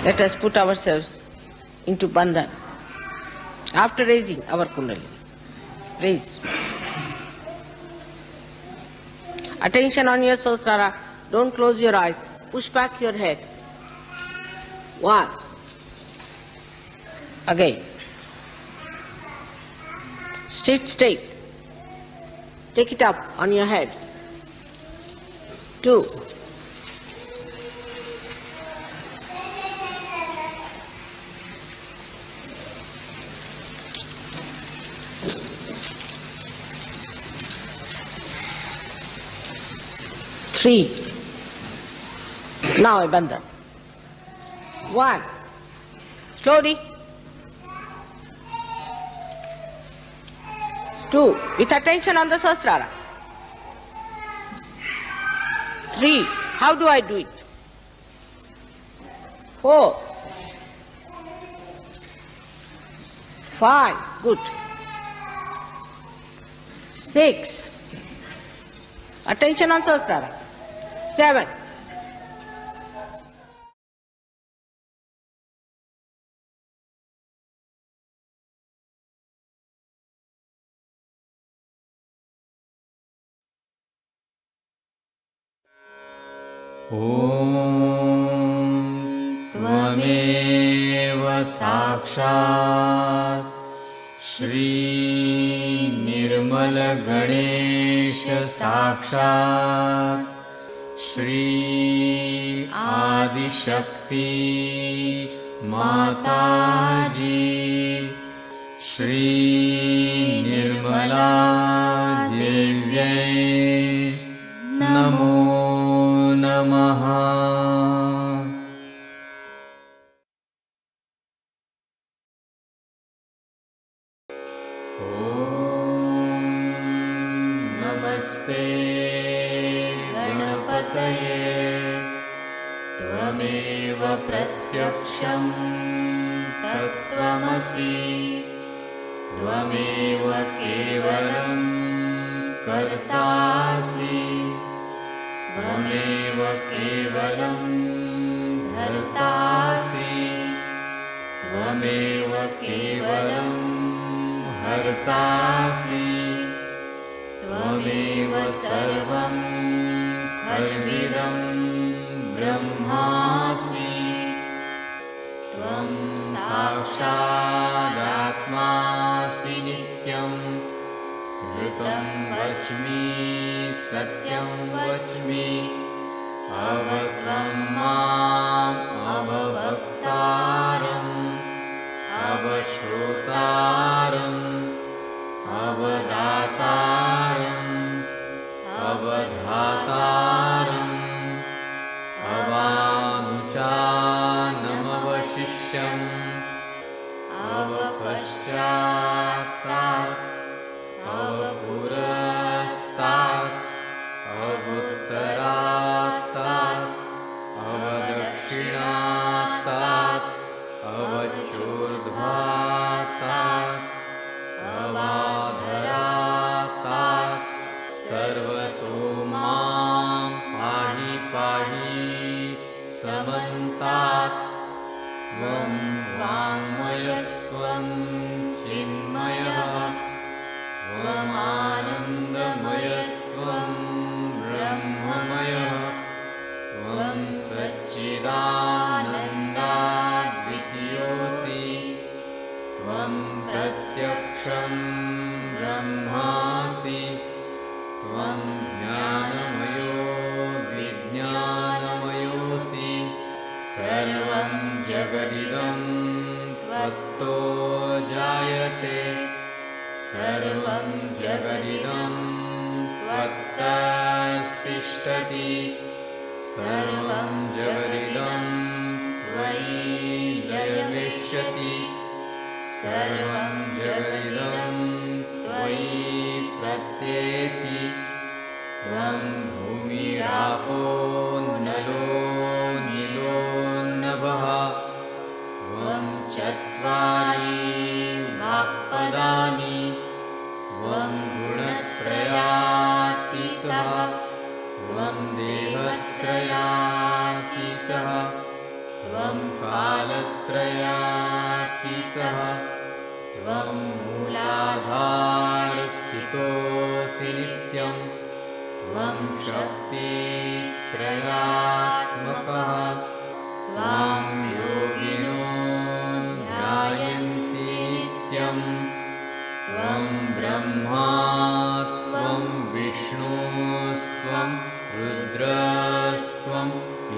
Let us put ourselves into bandhan. After raising our kundalini, raise. Attention on your Sahasrara. Don't close your eyes. Push back your head. 1. Again. Sit straight. Take it up on your head. 2. 3. Now a bandhan. 1. Slowly. 2. With attention on the Sahasrara. 3. How do I do it? 4. 5. Good. 6. Attention on Sahasrara. 7. त्वमेव साक्षात् श्री निर्मल गणेश साक्षात् श्री आदिशक्ति माताजी श्री निर्मला देव्यै नमो नमः। नमस्ते गणपतये त्वमेव प्रत्यक्षं तत्त्वमसि त्वमेव केवलं कर्तासि त्वमेव केवलं धर्तासि त्वमेव केवलं हर्तासि त्वमेव सर्वं खल्विदं ब्रह्मासि त्वं साक्षादात्मासि नित्यं ऋतं वच्मि सत्यं वच्मि अवत्वं माम् अववक्तारम् अवश्रोतारम् अवदातारम् अवधातारम् अवानुचानमवशिष्यम् अवपश्चात्तात् अवपुरस्तात् अवुत्तरात्तात् अवदक्षिणात्तात् अवचोर्ध्वात्तात् अवाधरात्तात् सर्वतो मां पाहि पाहि समन्तात् त्वं वाङ्मयस्त्वं चिन्मयः त्वमानन्दमयस्त्वं ब्रह्ममयः त्वं सच्चिदानन्दाद्वितीयोऽसि त्वं प्रत्यक्षं ब्रह्मासि त्वं ज्ञानमयो विज्ञानमयोऽसि सर्वं जगदिदं त्वत्तो जायते सर्वं जगदिदं त्वत्तस्तिष्ठति सर्वं जगदिदं त्वयि लयमिष्यति सर्वं जगदिदं त्वयि प्रत्येति त्वं भूमिरापो नलो नीलो नभः त्वं चत्वारि वाक्पदानि त्वं गुणत्रयातीतः त्वं देहत्रयातीतः त्वं कालत्रयातीतः त्वं मूलाधारस्थितोऽसि नित्यं त्वं शक्तित्रयात्मकः त्वां योगिनो ध्यायन्ति नित्यं त्वं ब्रह्मा त्वं विष्णुस्त्वं रुद्रस्त्वम्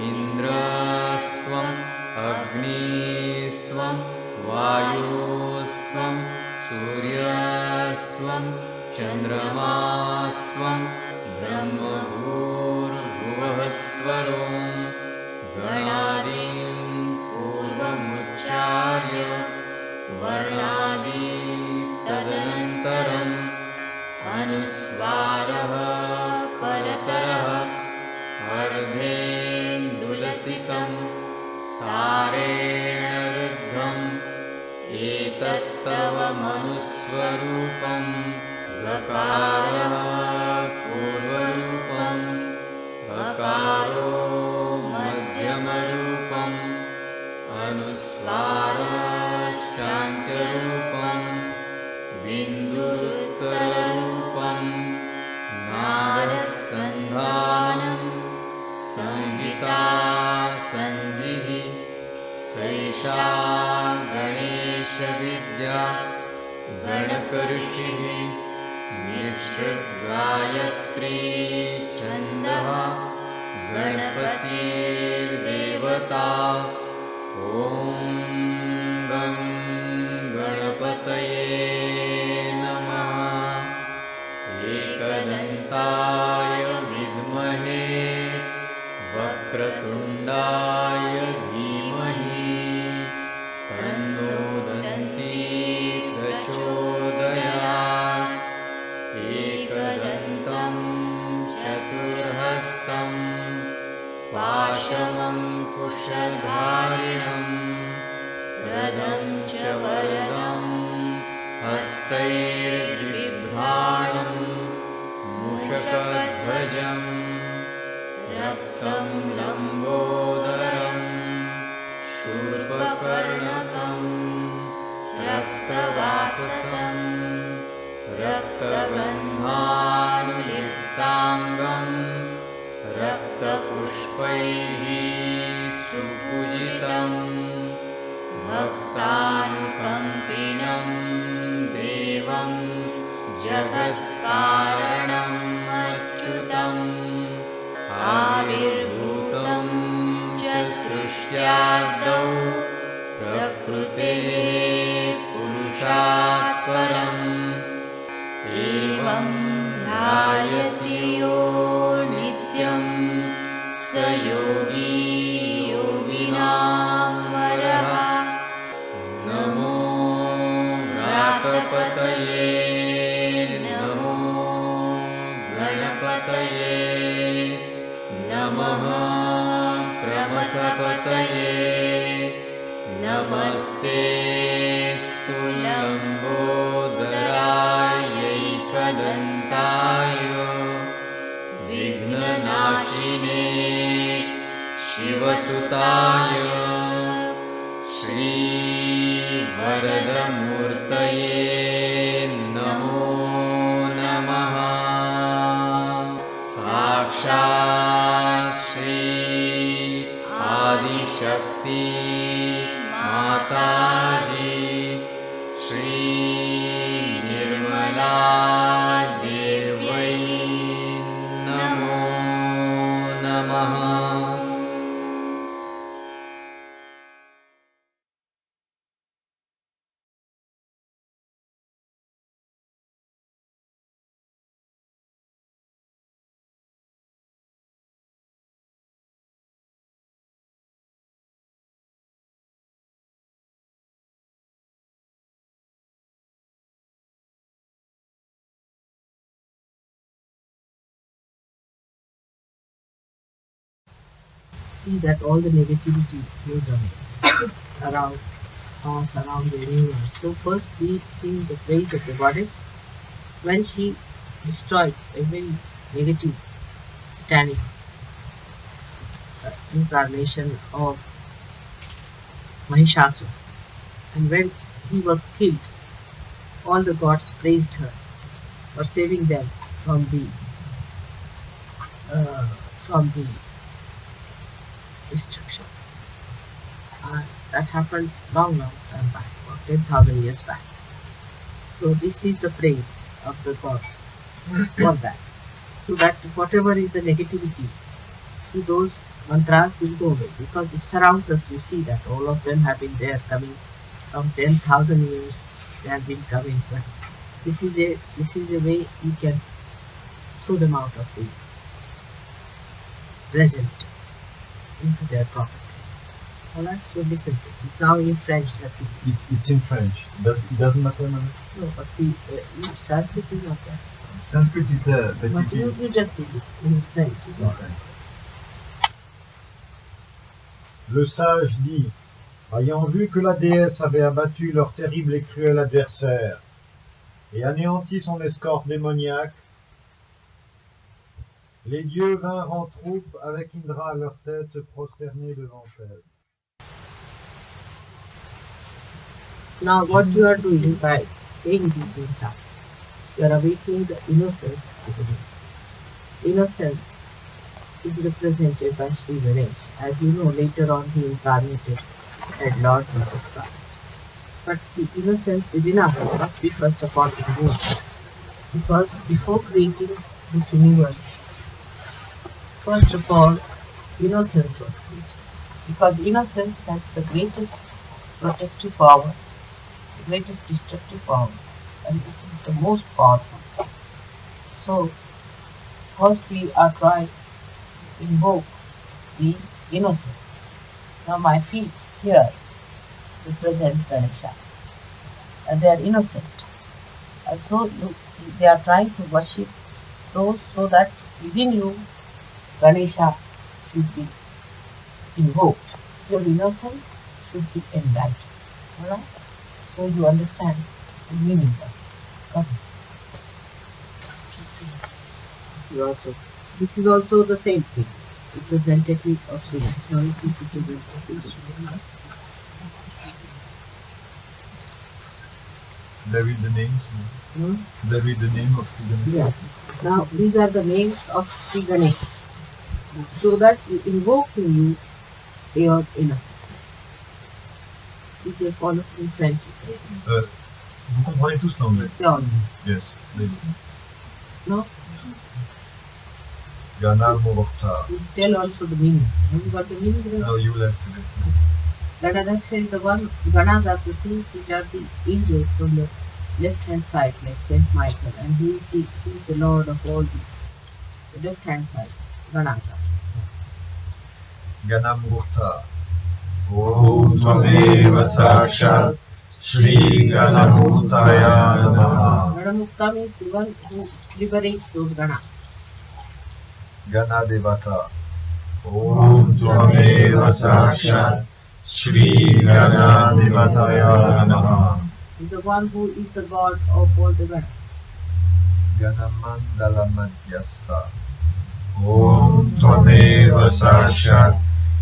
इन्द्रस्त्वम् अग्निस्त्वं वायुस्त्वं सूर्यस्त्वं चन्द्रमास्त्वं ब्रह्मभूर्भुवः स्वरों गणादीन् पूर्वमुच्चार्य वर्णादि तदनन्तरम् अनुस्वारः परतरः अर्धेन्दुलसितं तारेण रुद्धम् एतत्तव मनुस्वरूपं गकारः पूर्वरूपम् अकारो मध्यमरूपम् अनुस्वारश्चान्त्यरूपम् बिन्दुरुत्तररूपम् नादसन्धानं संहिता सन्धिः सैषा गणेशविद्या गणकऋषिः निःसृद्गायत्री छन्दः गणपतिर्देवता ॐ गं गणपतये नमः एकदन्ताय विद्महे वक्रतुण्डाय धीमहि तन्नो दन्ती प्रचोदयात् एकदन्तं चतुर्हस्तं पाशमङ्कुशधारिणं रदं च वरदं हस्तैर्बिभ्राणं मूषकध्वजम् रक्तं लम्बोदरं शूर्पकर्णकं रक्तवाससं रक्तगन्धानुलिप्ताङ्गं रक्तपुष्पैः सुपूजितं भक्तानुकम्पिनं देवं जगत्कारणम् अच्युतम् आविर्भूतं च सृष्ट्यादौ प्रकृतेः पुरुषात् परम् एवं ध्यायति यो नित्यं स योगी योगिनां वरः नमो व्रातपतये नमो गणपतये नमः प्रमथपतये नमस्ते स्तुलम्बोदरायैकदन्ताय विघ्ननाशिने शिवसुताय श्रीवरदमूर्तये नमो नमः साक्षात् श्री आदिशक्ति माताजी श्री निर्मला देव्यै नमो नमः। See that all the negativity goes away around us, around the universe. So first we sing the praise of the goddess when she destroyed every negative satanic incarnation of Mahishasura. And when he was killed, all the gods praised her for saving them from the uh, from the destruction. And that happened long time back, about 10,000 years back. So this is the praise of the gods for that. So that whatever is the negativity, through those mantras will go away because it surrounds us. You see that all of them have been there coming from 10,000 years. They have been coming, but this is a way you can throw them out of the present into their proper place. Alright, so listen to it. It's now in French that we It's in French. It doesn't matter, man. no, but the Sanskrit is not there. Sanskrit is there, but But you just did it in French. It's all right. Le sage dit, ayant vu que la déesse avait abattu leur terrible et cruel adversaire et anéanti son escorte démoniaque, les dieux vinrent en troupe avec Indra à leur tête se prosterner devant elle. Now what you are doing by saying this in time, you are awakening the innocence within you. Innocence is represented by Sri Ganesh. As you know, later on he incarnated as Lord Jesus Christ. But the innocence within us must be first of all invoked. Because before creating this universe, first of all, innocence was created. Because innocence has the greatest protective power, the greatest destructive power, and it is the most powerful. So, first we are trying to invoke the innocence. Now my feet here represent Ganesha, and they are innocent. And so they are trying to worship those so that within you Ganesha should be invoked. Your innocence should be enlightened. Alright? So you understand the meaning of it. This is also the same thing, representative of Sri Ganesh. Now if you put together, There is the names. hmm? There is the name of the Yeah. Now these are the names of Sri Ganesha, so that you invoke in you your innocence. You can follow in French. Vous comprenez tous l'anglais? They all Yes. no. Ganar Morta. You tell also the meaning. Have you got the meaning? No, you will have to do. Gadadaksha is the one. Ganas are the things which are the angels on the left hand side, like Saint Michael, and he is the Lord of all the left hand side. Ganas. Ganamurta. Om Tvameva Sakshat Shri Ganamurtaya Namaha. Gadamukta means the one who liberates those ganas. Ganadevata. Om Tvameva Sakshat Shri Ganadevataya Namaha. Is the one who is the God of all the ganas. Ganamandala Madhyasta. Om Tvameva Sakshat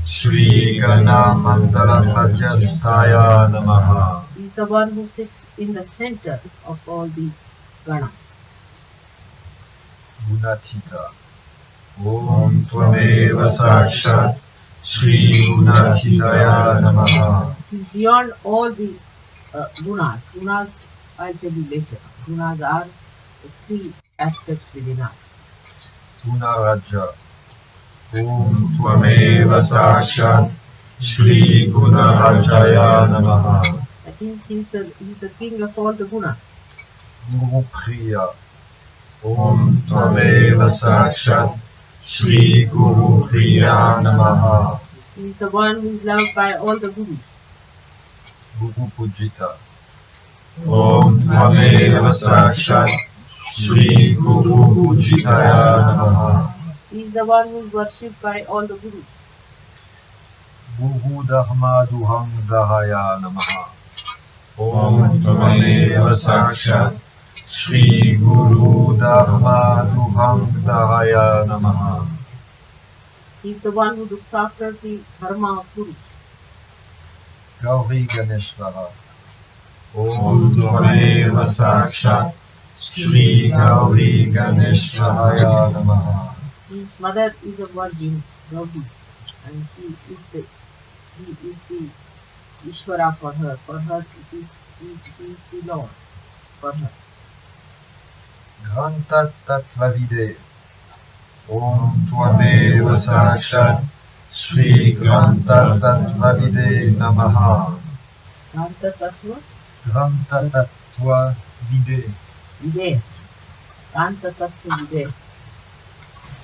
Shri Ganamandala Madhyastaya Namaha. He is the one who sits in the center of all the ganas. Gunatita. Om Tvameva Sakshat Shri Gunatitaya Namaha. This is beyond all the gunas. Gunas, I'll tell you later. Gunas are the three aspects within us. Gunaraja. Om Tvameva Sakshat Shri Gunarajaya Namaha. That means he's the king of all the gunas. Guru Priya. Om Tvameva Sakshat Shri Guru Priya Namaha. He is the one who is loved by all the gurus. Guru Pujita. Om Tvameva Sakshat Shri Guru Pujitaya Namaha. He is the one who is worshipped by all the gurus. Guru Dharma Duhang Dahaya Namaha. Om Tvameva Sakshat Shri Guru Dharma Duhang Dahaya Namaha. He is the one who looks after the dharma of gurus. Gauri Ganeshvara. Om Tvameva Sakshat Shri Gauri Ganeshwaraya Namaha. His mother is a virgin, Gauri, and he is the Ishvara for her. For her, it is he is the Lord for her. Grantat Tatvavide. Om Tvameva Sakshat Shri Grantat Tatvavide Namaha. Ganta Tattva Grantat Tatvavide. Vide. Ganta Tattva Vide.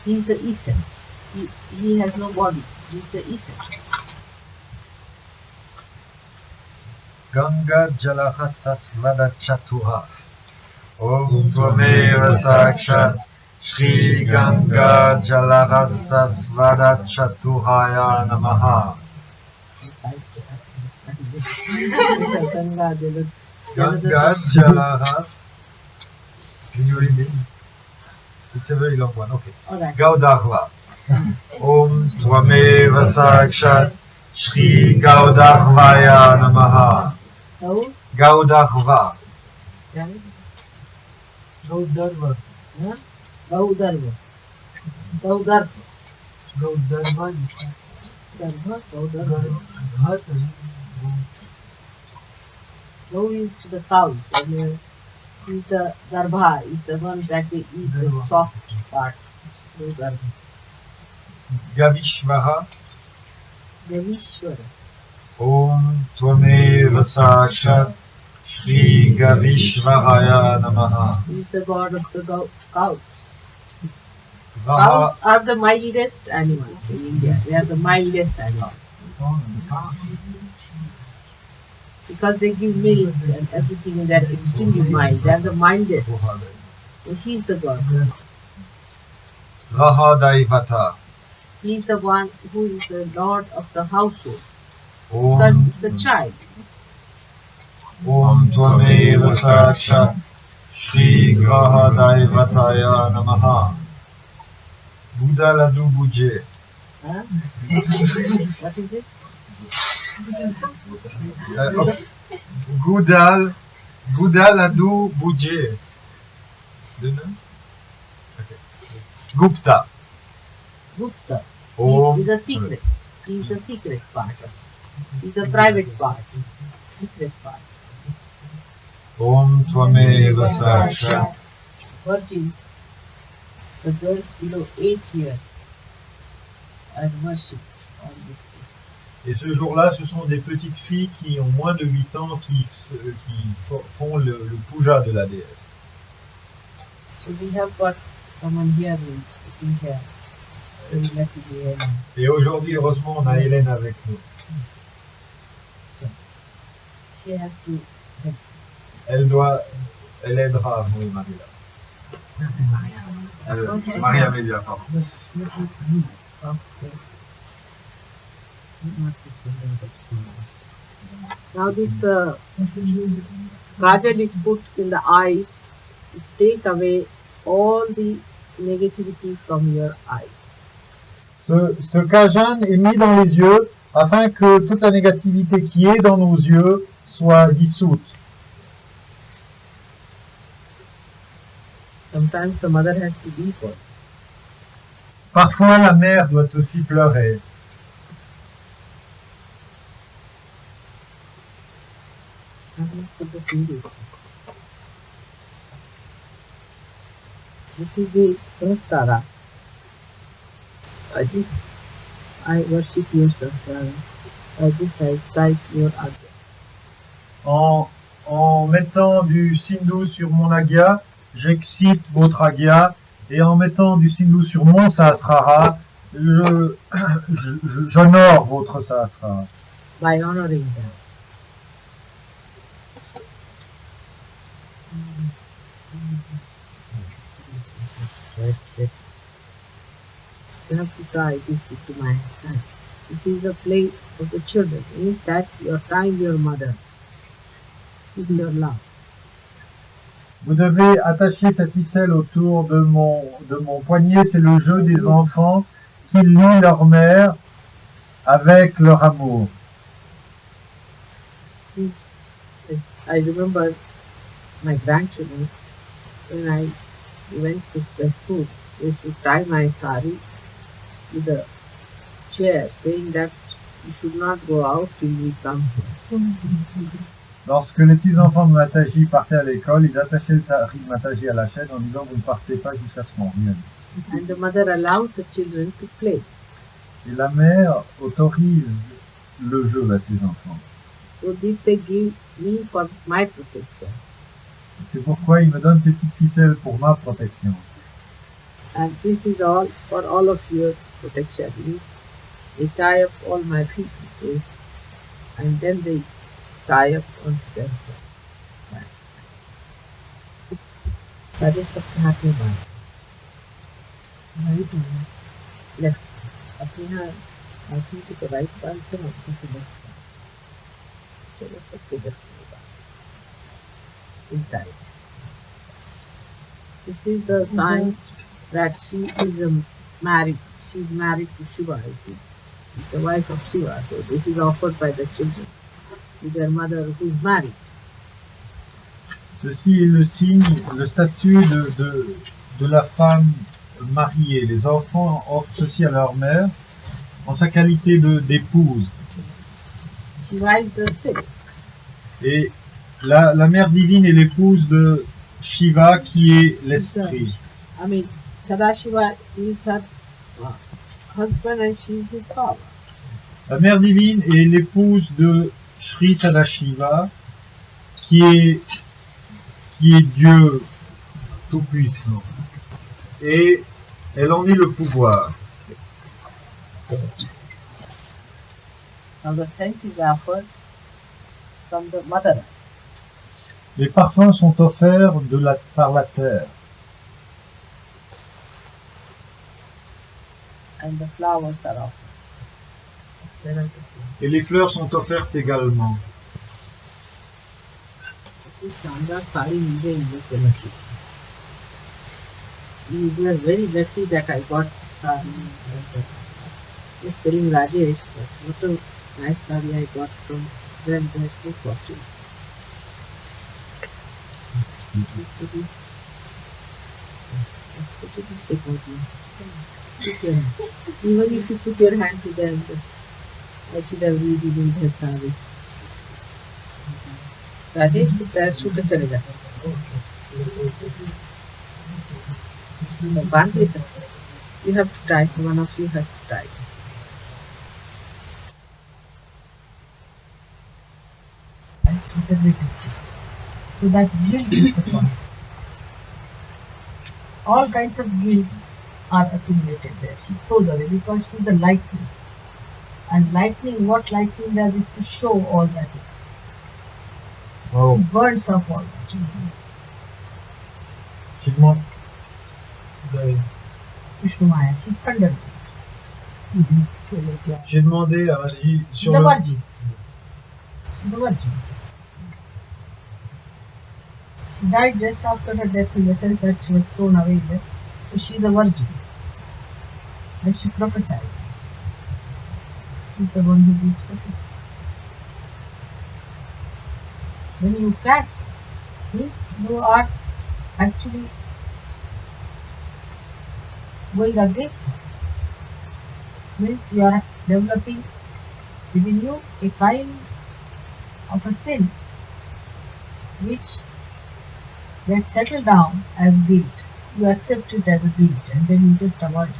He is the essence. He has no body. He is the essence. Ganga Jalahasasvada Chatura. Om Tvameva Sakshat Shri Ganga Jalarasasvada Chaturaya Namaha. Ganga Ganga Jalaras. Can you read this? It's a very long one. Okay. Alright. Gaudarva. Om Tvameva Sakshat Shri Gaudarvaya Namaha. How? Gaudarva. Gaudarva. Huh? Gaudarva. Gaudarva. Gaudarva. Darva. Gaudarva. Gau is the cows, and is the darbha is the one that we eat the soft part. Gaudarva. Gavishvara. Gavishwara. Om Tvameva Sakshat Shri Gavishvaraya Namaha. He is the god of the cows. Vaha. Cows are the mildest animals in India. They are the mildest animals. Because they give milk and everything, they are extremely mild. They are the mildest. So he is the god. Raha Daivata. He is the one who is the lord of the household. Because Om, it's a child. Om Tvameva Sakshat Shri Graha Daivataya Namaha. Buddha Ladu Buje. Huh? What is it? Gudal Ladu Buje. Okay. Gupta. Gupta. Om. He is a secret. He is the secret part. He is the private part. Secret part. Om Tvameva Sakshat. Virgins, the girls below 8 years, are worshipped on this day. Et ce jour-là, ce sont des petites filles qui ont moins de 8 ans qui font le puja de la déesse. So we have got someone here who is sitting here. Very lucky we have him. Et aujourd'hui, heureusement, on a Hélène avec nous. So she has to help. Elle aidera, oui, Maria. Maria Media, pardon. Okay. Now this kajal is put in the eyes to take away all the negativity from your eyes. Ce kajan est mis dans les yeux afin que toute la négativité qui est dans nos yeux soit dissoute. Sometimes the mother has to weep also. Parfois, la mère doit aussi pleurer. Put the sindu. This is the Sahasrara. By this I worship your Sahasrara. By this I excite your Agya. En mettant du sindhu sur mon agya, j'excite votre agya, et en mettant du sindhu sur mon sahasrara, j'honore votre sahasrara. By honoring them. You have to try this into my hand. This is the play of the children. Means that you are trying your mother with your love. Vous devez attacher cette ficelle autour de mon poignet, c'est le jeu des enfants qui lient leur mère avec leur amour. I remember my grandchildren when I went to the school. They used to tie my sari to the chair, saying that you should not go out till we come here. Lorsque les petits-enfants de Mataji partaient à l'école, ils attachaient le sari de Mataji à la chaîne en disant vous ne partez pas jusqu'à ce qu'on revienne. And the mother allows the children to play. Et la mère autorise le jeu à ses enfants. So this they give me for my protection. C'est pourquoi il me donne ces petites ficelles pour ma protection. And this is all for all of your protection. Means they tie up all my feet with this, and then they tie up onto themselves. That is the happy one. Right one. Left. Apna, I think to the right one, then to the left one. चलो सबके left in tight. This is the sign that she is married. She is married to Shiva. She's the wife of Shiva. So this is offered by the children to their mother who is married. Ceci est le signe, le statut de la femme mariée. Les enfants offrent ceci à leur mère en sa qualité d'épouse. Shiva is the spirit. Et la mère divine est l'épouse de Shiva qui est l'esprit. I mean, Sadashiva is her husband and she is his father. La mère divine est l'épouse de Sri Sadashiva qui est Dieu tout-puissant. Et elle en est le pouvoir. So, now the scent is offered from the mother. Les parfums sont offerts par la terre. And the flowers are offered. There are the flowers. Et les fleurs sont offertes également. This Shandar sari mujhe invest nasib se. We were very lucky that I got sari. Just telling Rajesh that what a nice sari I got from them. They are so fortunate. Even if you put your hand to them, I should have really been their sari. Rajesh तो पैर छूट चले जाते बांध नहीं सकते. You have to try. So one of you has to try. So that guilt is the point. All kinds of guilts are accumulated there. She throws away because she's the lightning. And lightning, what lightning does is to show all that is. Oh. She burns off all that. Vishnu Maya, she's thunder. J'ai demandé à Raji She's a virgin. She's a virgin. She died just after her death in the sense that she was thrown away there. So she's a virgin. And she prophesied this. She's the one who gives prophecy. When you catch, means you are actually going against her. Means you are developing within you a kind of a sin which gets settled down as guilt. You accept it as a guilt and then you just avoid it.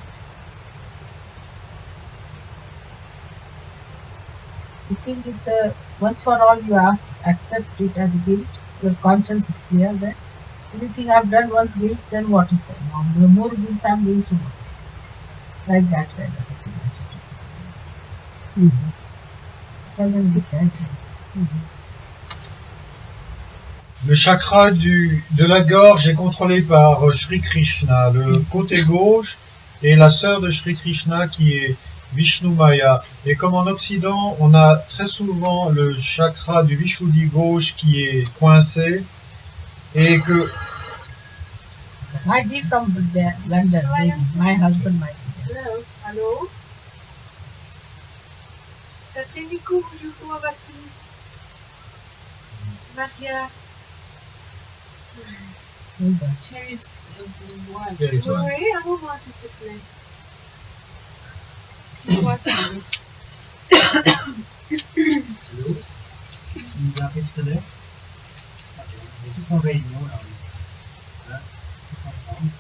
You think it's a once for all you accept it as a guilt, your conscience is clear that anything I've done once guilt, then what is that? Now the more guilt I'm doing tomorrow. Like that kind of a thing. Doesn't be right. Le chakra de la gorge est contrôlé par Shri Krishna. Le côté gauche est la sœur de Shri Krishna qui est Vishnu Maya. Et comme en Occident, on a très souvent le chakra du Vishuddhi gauche qui est coincé et que I did from London, maybe. My husband might be there. Hello? Tateniku, you go back to But here, Here is one. There is one. yeah, who was it to play? What is it? Hello? You got it today? It's already known now. Huh? It's not wrong.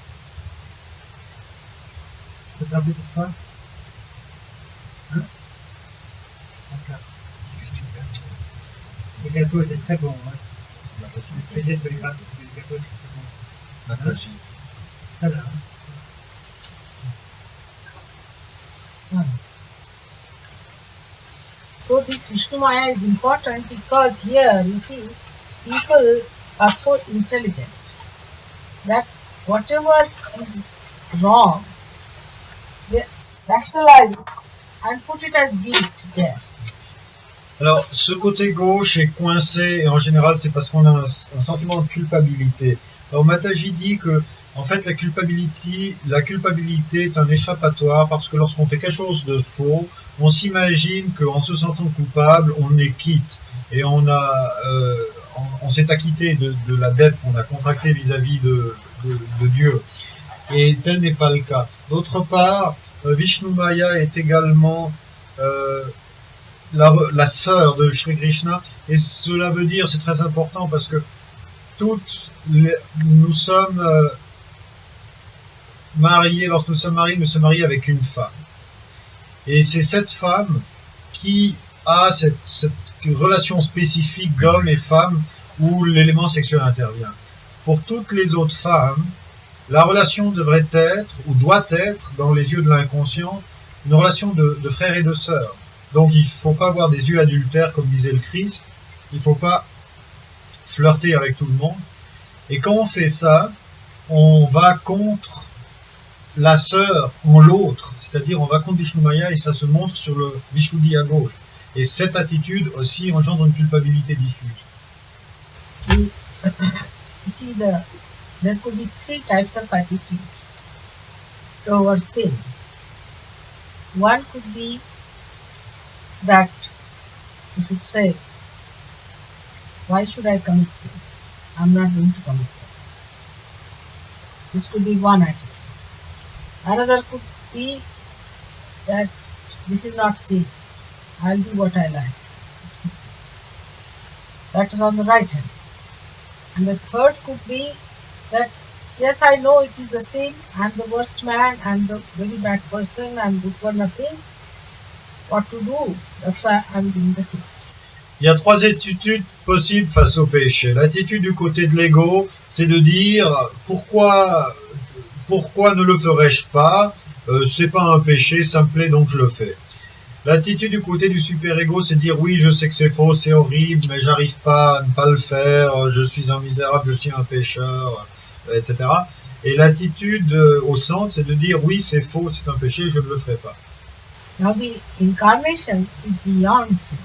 The topic is what? Hein? D'accord. Le gâteau était très bon, hein. Le gâteau était très bon. Nataji. Très bien. So this Vishnu Maya is important because here you see people are so intelligent that whatever is wrong, they rationalize it and put it as guilt there. Alors, ce côté gauche est coincé, et en général, c'est parce qu'on a un sentiment de culpabilité. Alors, Mataji dit que, en fait, la culpabilité est un échappatoire parce que lorsqu'on fait quelque chose de faux, on s'imagine qu'en se sentant coupable, on est quitte et on s'est acquitté de la dette qu'on a contractée vis-à-vis de Dieu. Et tel n'est pas le cas. D'autre part, Vishnu Maya est également la sœur de Shri Krishna, et cela veut dire, c'est très important parce que nous sommes mariés, lorsque nous sommes mariés avec une femme. Et c'est cette femme qui a cette relation spécifique d'homme et femme où l'élément sexuel intervient. Pour toutes les autres femmes, la relation devrait être, ou doit être, dans les yeux de l'inconscient, une relation de frère et de sœur. Donc il ne faut pas avoir des yeux adultères, comme disait le Christ, il ne faut pas flirter avec tout le monde. Et quand on fait ça, on va contre la sœur en l'autre, c'est-à-dire on va contre Vishnu Maya et ça se montre sur le Vishuddhi à gauche. Et cette attitude aussi engendre une culpabilité diffuse. You see, there could be three types of attitudes towards sin. One could be that you should say, why should I commit sins? I'm not going to commit sins. This could be one attitude. Another could be that this is not sin. I'll do what I like. That is on the right hand side. And the third could be that yes, I know it is the sin, I'm the worst man, I'm the very bad person, I'm good for nothing. What to do? That's why I'm doing the sins. Il y a trois attitudes possibles face au péché. L'attitude du côté de l'ego, c'est de dire pourquoi ne le ferais-je pas, c'est pas un péché, ça me plaît donc je le fais. L'attitude du côté du super-ego, c'est de dire oui, je sais que c'est faux, c'est horrible, mais j'arrive pas à ne pas le faire, je suis un misérable, je suis un pécheur, etc. Et l'attitude au centre, c'est de dire oui, c'est faux, c'est un péché, je ne le ferai pas. Now the incarnation is beyond sin.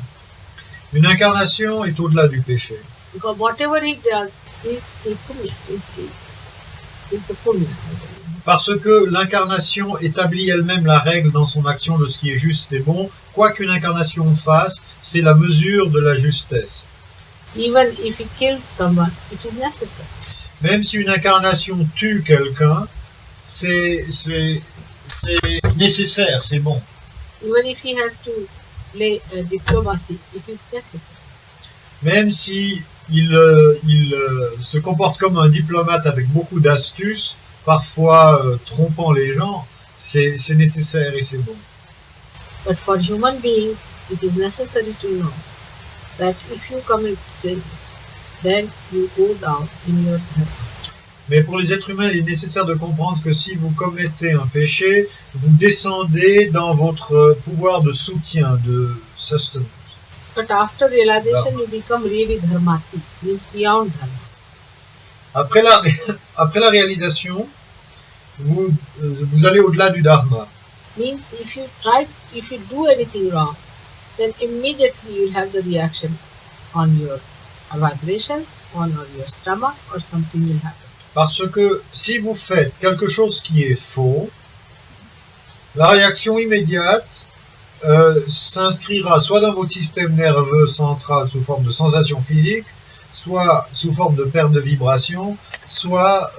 Une incarnation est au-delà du péché. Because whatever he does is the punya, is the punya. Parce que l'incarnation établit elle-même la règle dans son action de ce qui est juste et bon. Quoi qu'une incarnation fasse, c'est la mesure de la justesse. Even if he kills someone, it is necessary. Même si une incarnation tue quelqu'un, c'est nécessaire, c'est bon. Even if he has to play diplomacy, it is necessary. Même si il se comporte comme un diplomate avec beaucoup d'astuces, parfois trompant les gens, c'est nécessaire et c'est bon. But for human beings, it is necessary to know that if you commit sins, then you go down in your dharma. Mais pour les êtres humains, il est nécessaire de comprendre que si vous commettez un péché, vous descendez dans votre pouvoir de soutien, de sustenance. But after realization, you become really dharmati, means beyond dharma. Après la réalisation, vous allez au-delà du dharma. Means if you do anything wrong, then immediately you'll have the reaction on your vibrations, on your stomach, or something will happen. Parce que si vous faites quelque chose qui est faux, la réaction immédiate s'inscrira soit dans votre système nerveux central sous forme de sensations physiques, soit sous forme de perte de vibration, soit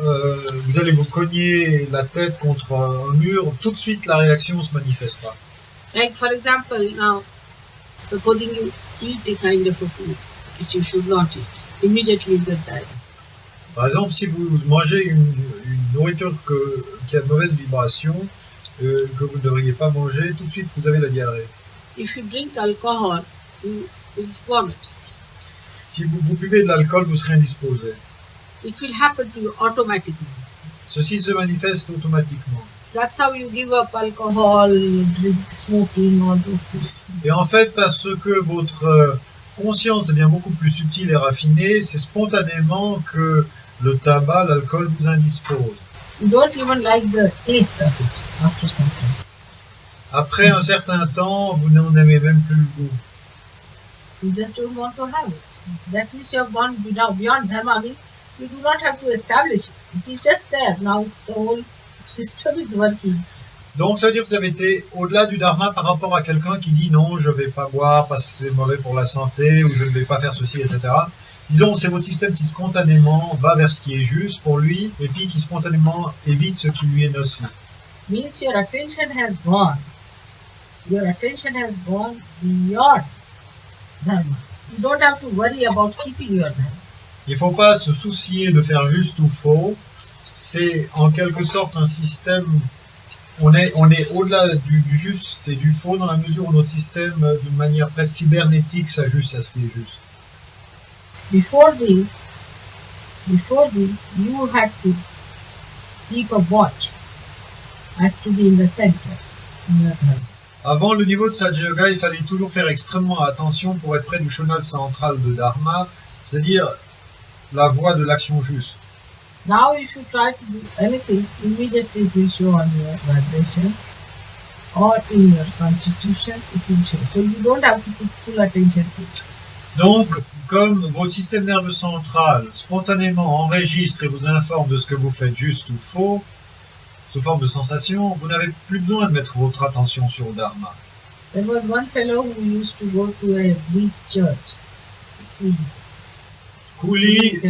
vous allez vous cogner la tête contre un mur, tout de suite la réaction se manifestera. Like for example, now, supposing you eat a kind of a food which you should not eat, immediately you get diarrhea. Par exemple, si vous mangez une nourriture qui a de mauvaises vibrations, que vous ne devriez pas manger, tout de suite vous avez la diarrhée. If you drink alcohol, you will vomit. Si vous buvez de l'alcool, vous serez indisposé. It will happen to you automatically. Ceci se manifeste automatiquement. That's how you give up alcohol, drink, smoking, all those things. Et en fait, parce que votre conscience devient beaucoup plus subtile et raffinée, c'est spontanément que le tabac, l'alcool vous indispose. You don't even like the taste of it after some time. Après un certain temps, vous n'en aimez même plus le goût. You just don't want to have it. That means you have gone beyond dharma. I mean, you do not have to establish it. It is just there. Now it's the whole system is working. Donc ça veut dire que vous avez été au-delà du dharma par rapport à quelqu'un qui dit non, je ne vais pas boire parce que c'est mauvais pour la santé, ou je ne vais pas faire ceci, etc. Disons, c'est votre système qui spontanément va vers ce qui est juste pour lui, et puis qui spontanément évite ce qui lui est nocif. Means your attention has gone. Your attention has gone beyond dharma. You don't have to worry about keeping your dharma. Il ne faut pas se soucier de faire juste ou faux. C'est en quelque sorte un système. On est au-delà du juste et du faux dans la mesure où notre système, d'une manière presque cybernétique, s'ajuste à ce qui est juste. Before this, you had to keep a watch as to be in the center in your dharma. Avant le niveau de Satya Yoga, il fallait toujours faire extrêmement attention pour être près du chenal central de Dharma, c'est-à-dire la voie de l'action juste. Now if you try to do anything, immediately it will show on your vibration or in your constitution, it will show. So you don't have to put full attention to it. Donc, comme votre système nerveux central spontanément enregistre et vous informe de ce que vous faites juste ou faux, sous forme de sensation, vous n'avez plus besoin de mettre votre attention sur le Dharma. There was one fellow who used to go to a Greek church. Cooley,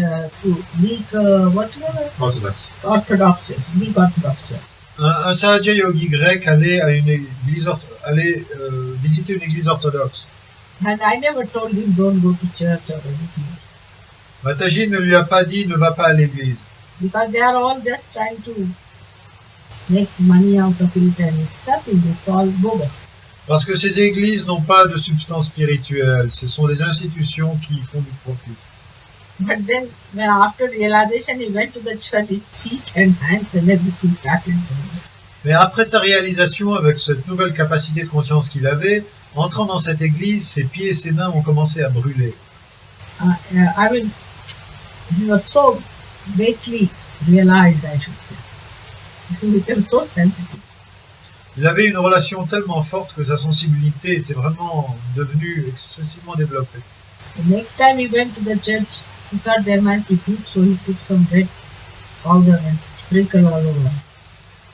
Orthodox church, Greek Orthodox church. un Sahaja Yogi grec allait à une église, visiter une église orthodoxe. And I never told him don't go to church or anything. Mataji ne lui a pas dit ne va pas à l'église. Because they are all just trying to make money out of it and it's nothing, it's all bogus. Parce que ces églises n'ont pas de substance spirituelle, ce sont des institutions qui font du profit. But then, after realization, he went to the church, his feet and hands and everything started going. Mais après sa réalisation, avec cette nouvelle capacité de conscience qu'il avait, entrant dans cette église, ses pieds et ses mains ont commencé à brûler. I mean, he was so vaguely realized, I should say. He became so sensitive. Il avait une relation tellement forte que sa sensibilité était vraiment devenue excessivement développée. The next time he went to the church, he thought there must be food, so he took some red powder and sprinkled all over.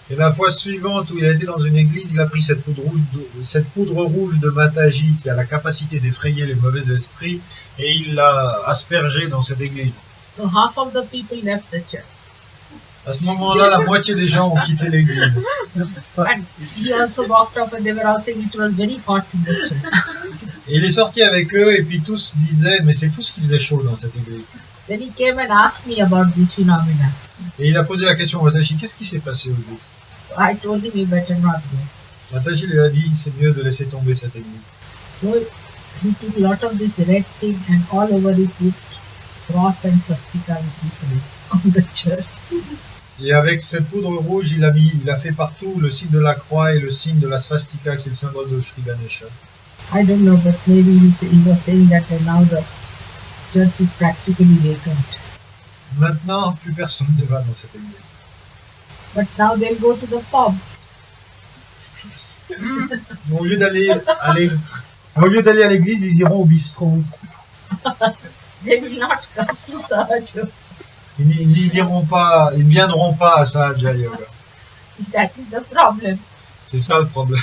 Et la fois suivante où il a été dans une église, il a pris cette poudre rouge de Mataji qui a la capacité d'effrayer les mauvais esprits et il l'a aspergée dans cette église. So half of the people left the church. À ce moment-là, la moitié des gens ont quitté l'église. And he also walked off and they were all saying it was very hot in the church. Et il est sorti avec eux et puis tous disaient mais c'est fou ce qu'il faisait chaud dans cette église. Then he came and asked me about this phenomena. Et il a posé la question à Mataji, qu'est-ce qui s'est passé aujourd'hui? I told him he better not go. Mataji lui a dit c'est mieux de laisser tomber cette église. So he took a lot of this red thing and all over it put cross and swastika with this red on the church. Et avec cette poudre rouge, il a fait partout le signe de la croix et le signe de la swastika qui est le symbole de Sri Ganesha. I don't know, but maybe he was saying that now the church is practically vacant. Maintenant, plus personne ne va dans cette église. But now they'll go to the pub. Au lieu d'aller à l'église, ils iront au bistrot. They will not come to Sahaja. Ils ne viendront pas à Sahaja Yoga. That is the problem. C'est ça le problème.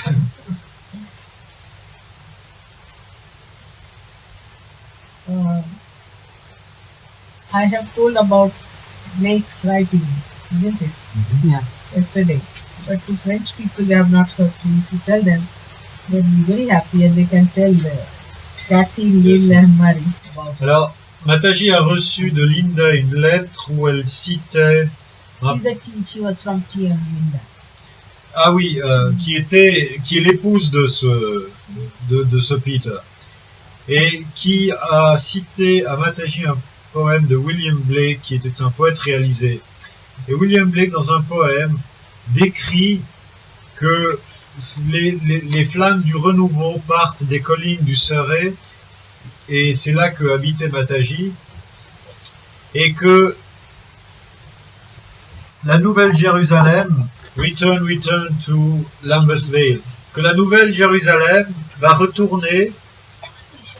I have told about Blake's writing, isn't it? Yeah. Yesterday. But to French people, they have not heard. So if you tell them, they'll be very happy and they can tell Cathy, Neil and Marie about it. Alors, Mataji a reçu de Linda une lettre où elle citait, She was from TM Linda. ah oui, qui est l'épouse de ce Peter, et qui a cité à Mataji un poème de William Blake, qui était un poète réalisé. Et William Blake, dans un poème, décrit que les flammes du renouveau partent des collines du Surrey, et c'est là que habitait Mataji, et que la Nouvelle Jérusalem, return to Lambeth Vale, que la Nouvelle Jérusalem va retourner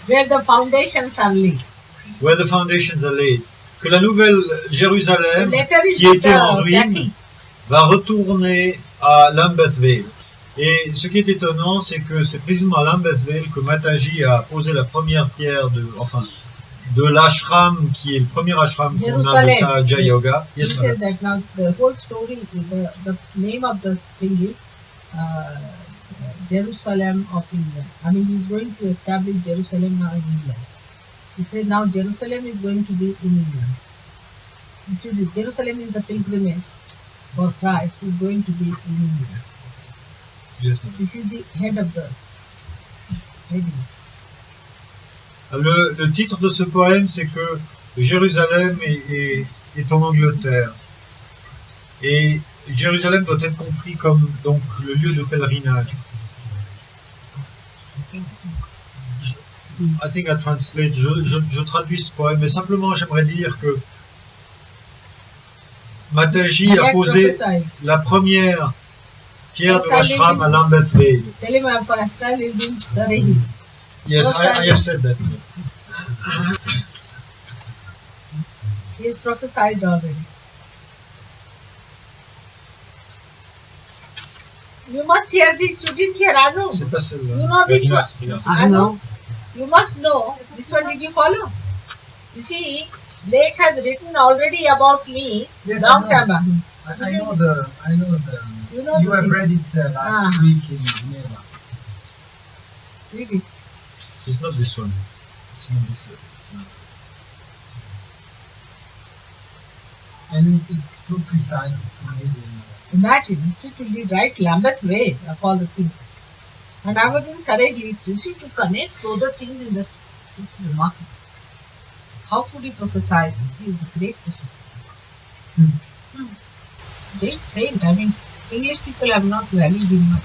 Where the foundations are laid. where the foundations are laid, que la Nouvelle The Jérusalem letter is qui with était en ruine Cathy. va retourner à Lambeth Vale. Et ce qui est étonnant, c'est que c'est précisément à Lambeth Vale que Mataji a posé la première pierre de l'ashram, qui est le premier ashram qu'on a de Sahaja Yoga. He Yes, said madam. that now the whole story, the name of the thing is Jerusalem of England. I mean, he's going to establish Jerusalem now in England. He said now Jerusalem is going to be in England. He said that Jerusalem is the pilgrimage for Christ is going to be in England. Yes, madam. This is the head of the heading. Le titre de ce poème, c'est que Jérusalem est en Angleterre. Et Jérusalem doit être compris comme donc le lieu de pèlerinage. I think I translate, je traduis ce poème, mais simplement j'aimerais dire que Mataji a posé la première pierre de l'ashram à Lambeth Vale. Tell him I'm pastor lived in Surrey. Yes, I have said that. He has prophesied already. You must hear this. You didn't hear Anu. C'est pas celle-là. You know this one. I know. You must know. This one did you follow? You see, Blake has written already about me Yes, long I time know. back. I know the. You know You the have thing. read it last week in Geneva. Really? It's not this one. It's not this letter. It's not. And it's so precise, it's amazing. Imagine, you see, to be right Lambeth way of all the things. And I was in Surrey Leeds. You see, to connect all the things in this is remarkable. How could he prophesy this? He is a great prophet. Great saint. I mean, English people have not valued him much.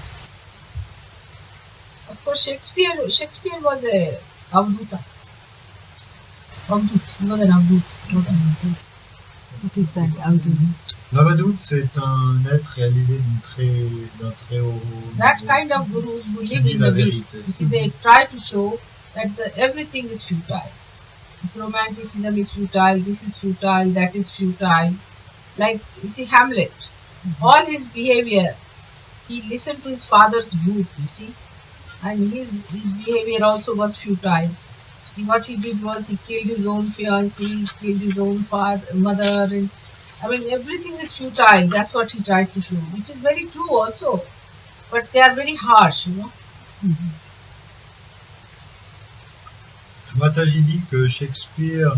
Of course, Shakespeare was a Avduta. Avdut. He was an Avdut. Not an Avdut. What is that? Outdoors. L'Avadout, c'est un être réalisé d'un très haut That niveau, kind of gurus who qui live dit in la the week. vérité. You see, they try to show that everything is futile. This romanticism is futile, this is futile, that is futile. Like, you see, Hamlet, all his behavior, he listened to his father's boot, you see, and his behavior also was futile. What he did was he killed his own fiancée, he killed his own mother, and I mean, everything is futile. That's what he tried to show, which is very true also. But they are very harsh, you know. Mataji dit que Shakespeare,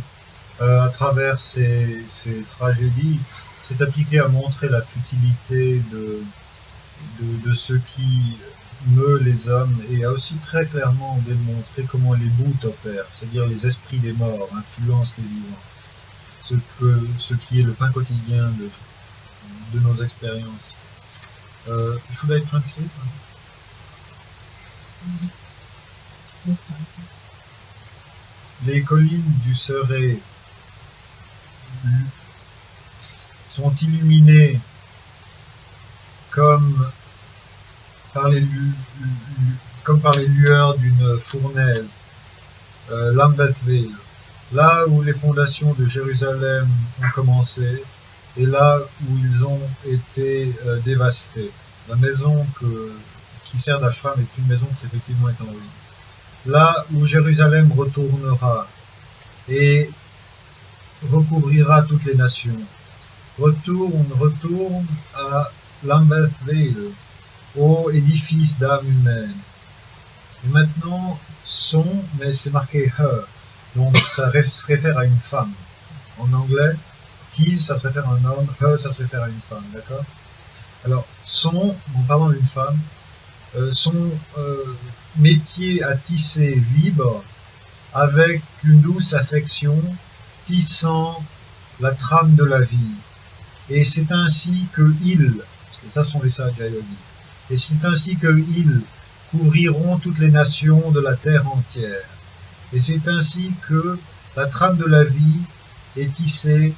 à travers ses tragédies, s'est appliqué à montrer la futilité de ce qui meut les hommes et a aussi très clairement démontré comment les bouts opèrent, c'est-à-dire les esprits des morts influencent les vivants, ce qui est le pain quotidien de nos expériences. Should I translate? Les collines du Surrey sont illuminées comme par les lueurs d'une fournaise, Lambeth Vale, là où les fondations de Jérusalem ont commencé et là où ils ont été dévastés. La maison qui sert d'ashram est une maison qui effectivement est en ruine. Là où Jérusalem retournera et recouvrira toutes les nations. Retourne à Lambeth Vale, ô édifice d'âme humaine. Et maintenant, son, mais c'est marqué her, donc ça se réfère à une femme. En anglais, he, ça se réfère à un homme, her, ça se réfère à une femme, d'accord? Alors, son, en parlant d'une femme, son métier à tisser vibre avec une douce affection, tissant la trame de la vie. Et c'est ainsi que ils, et ça sont les sages Jayogis, et c'est ainsi que ils couvriront toutes les nations de la terre entière. Et c'est ainsi que la trame de la vie est tissée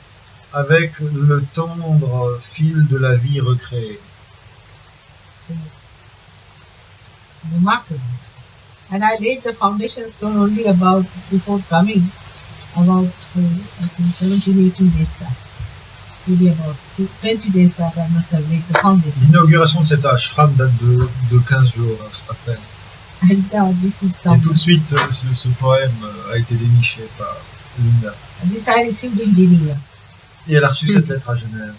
avec le tendre fil de la vie recréée. Remarkable. And I laid the foundation stone only about before coming, about I think 17, 18 days back. Maybe about 20 days back I must have laid the foundation. L'inauguration de cet ashram date de 15 jours à peine. And this is Et tout de come. suite, ce poème a été déniché par Linda. This I received in Geneva. Et elle a reçu cette lettre à Genève.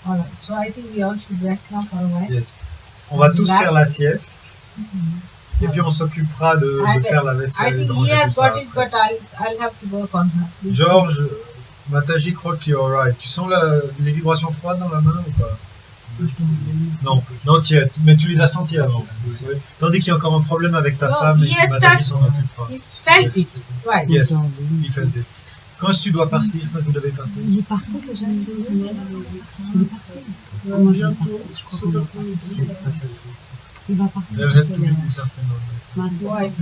Alright, so I think we all should rest now for a while. Yes. On va tous faire la sieste. Et puis on s'occupera de faire la I vaisselle. think de he ranger has tout ça got it, après. but I'll have to work on her. Georges, Mataji croit que tu es alright. Tu sens les vibrations froides dans la main ou pas? Non, non, mais tu les as senties avant. Tandis qu'il y a encore un problème avec ta No, femme et he que has Mataji touched- s'en occupe pas. He's felt it twice. Yes, il fait le dé. Quand est-ce que tu dois partir? Quand vous devez partir? Il est parti déjà. Il est parti. Moi, je vais partir. Je crois qu'on va partir. Il va partir. They'll have to be this afternoon. Twice.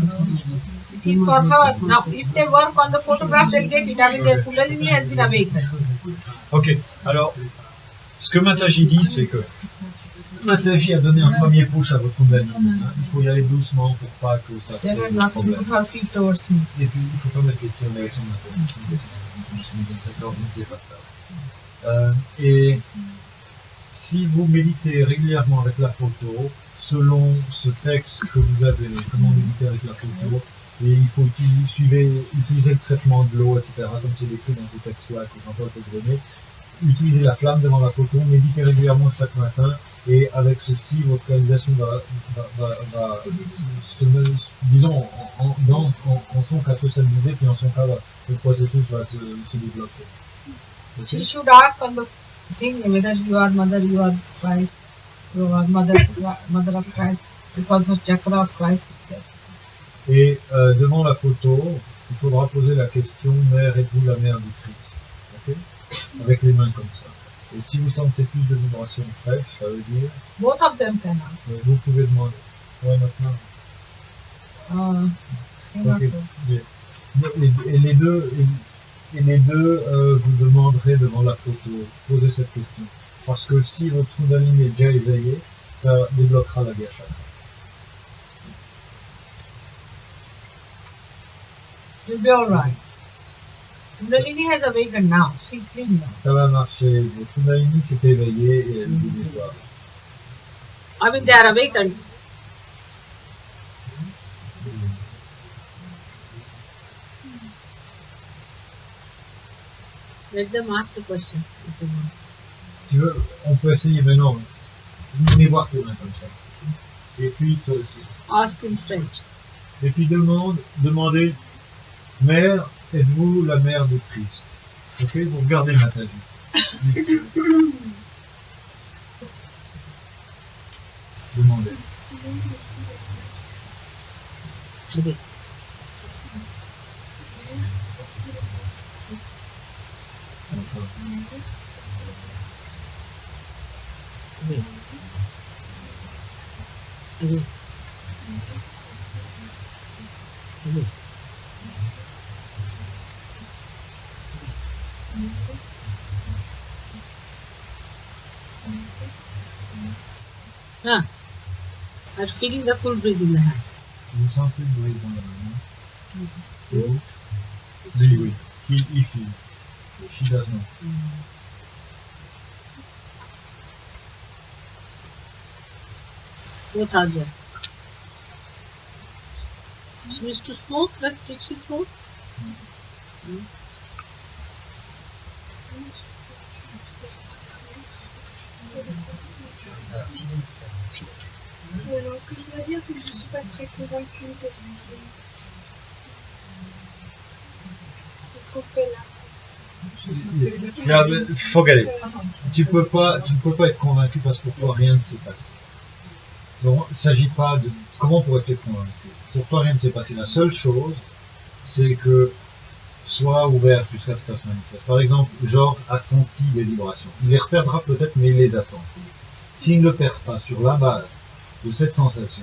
You see, for her, now, if they work on the photograph, they'll get it. I mean, their Kundalini has been awakened. Ok, alors, ce que Mataji dit, c'est que Mataji a donné un premier push à votre Kundalini. Hein. Il faut y aller doucement pour pas que ça Then crée I'll de have to problème. put her feet towards me. Et puis, il faut pas mettre les pieds en direction de Mataji. D'accord, n'oubliez pas ça. Et si vous méditez régulièrement avec la photo, selon ce texte que vous avez, comment méditer avec la photo, et il faut utiliser le traitement de l'eau, etc., comme c'est décrit dans ce texte-là que Jean-Paul peut donner, utilisez la flamme devant la photo, méditez régulièrement chaque matin, et avec ceci, votre réalisation va disons, en son cas se stabiliser, puis en son cas, le processus va se développer. She Ok? should ask on the thing whether you are Christ, you are mother of Christ, because her chakra of Christ is there. Et devant la photo, il faudra poser la question, mère, êtes-vous la mère du Christ? Ok? Avec les mains comme ça. Et si vous sentez plus de vibrations fraîches, ça veut dire, Both of them can ask. vous pouvez demander. Ouais, maintenant. Cannot Ok. do. Et les deux vous demanderez devant la photo, posez cette question. Parce que si votre Kundalini est déjà éveillé, ça débloquera la Via Chakra. You'll be alright. Kundalini has awakened now. She's clean now. Ça va marcher. Votre Kundalini s'est éveillé et elle vous débloque. I mean, they are awakened. Let them ask the question if they want. Tu veux, on peut essayer maintenant. Venez voir tes mains comme ça. Et puis toi aussi. Ask in French. Et puis demandez, Mère, êtes-vous la mère de Christ? Ok, vous regardez Nathalie. Demandez. Okay. Okay. Okay. Okay. Ah, I'm feeling the cool breeze in the hand. Vous sentez le bruit dans la main? Et vous? Oui, oui. He feels. She does not. Both are there. She used to smoke, but did she smoke? Non, ce que je voudrais dire, c'est que je ne suis pas très convaincue de ce qu'on fait là. Yeah, but forget it. Tu peux pas être convaincu parce que pour toi rien ne s'est passé. Donc, il ne s'agit pas de comment pourrais-tu être convaincu. Pour toi rien ne s'est passé. La seule chose, c'est que sois ouvert jusqu'à ce que ça se manifeste. Par exemple, Georges a senti des vibrations. Il les reperdra peut-être, mais il les a senties. S'il ne le perd pas sur la base de cette sensation,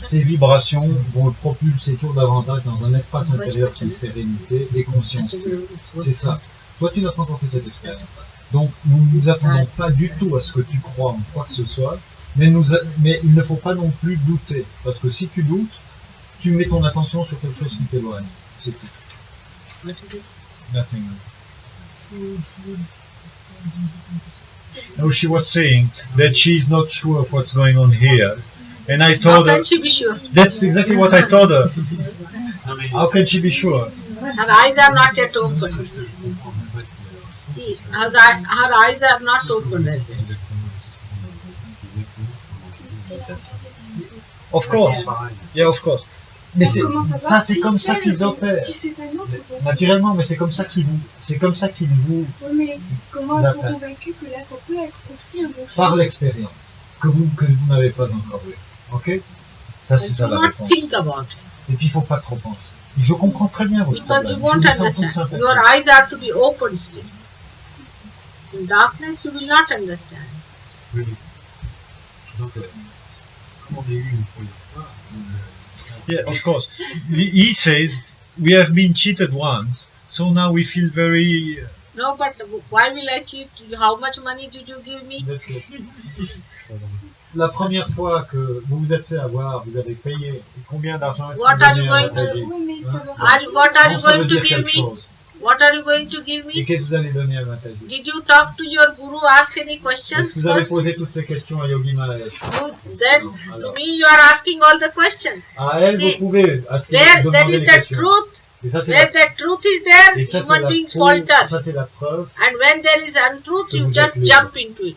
ces vibrations vont le propulser toujours davantage dans un espace intérieur qui est sérénité et conscience. C'est ça. Toi, tu n'as pas encore fait cette expérience. Donc, nous ne nous attendons pas du tout à ce que tu crois en quoi que ce soit, mais il ne faut pas non plus douter. Parce que si tu doutes, tu mets ton attention sur quelque chose qui t'éloigne. C'est tout. What is it? Nothing. No, she was saying that she's not sure of what's going on here. And I How told her, can she be sure? that's exactly what I told her. How can she be sure? Her eyes are not yet open. See, her eyes are not open as yet. Of course. Yeah, of course. Mais c'est, Comment ça va ça, c'est si comme ça c'est qu'ils le- opèrent. Si c'est un autre, Naturellement, mais c'est comme ça qu'ils vous, oui, mais comment D'accord. être convaincu que là, ça peut être aussi un bon par choix? l'expérience, que vous n'avez pas encore eu. Ok? Ça, c'est And ça do la not réponse. think about it. Et puis, il faut pas trop penser. Je comprends très bien votre Because you problème. won't Je vous sens understand. tous Your eyes are to be open still. In darkness, you will not understand. Oui. Donc, comme on a eu une première fois, Yeah, of course. He says, we have been cheated once, so now we feel very... No, but why will I cheat? How much money did you give me? La première fois que vous vous êtes fait avoir, vous avez payé combien d'argent est-ce What que vous are you donnez à going to Matagi? Oui, mais ça va What are Non, you ça veut going to dire give quelque me? chose. What are you going to give Et me? qu'est-ce que vous allez donner à Matagi? Did you talk to your guru, ask any questions Est-ce que vous avez first? posé toutes ces questions à Yogi Mahesh? Then, Non, to alors. me, you are asking all the questions. À elle, See, vous pouvez There demander is les the questions. truth. Et ça, c'est Where the truth is there, et ça, c'est human la beings preuve, falter. ça, c'est la preuve. And when there is untruth, Que you vous just êtes libre. jump into it.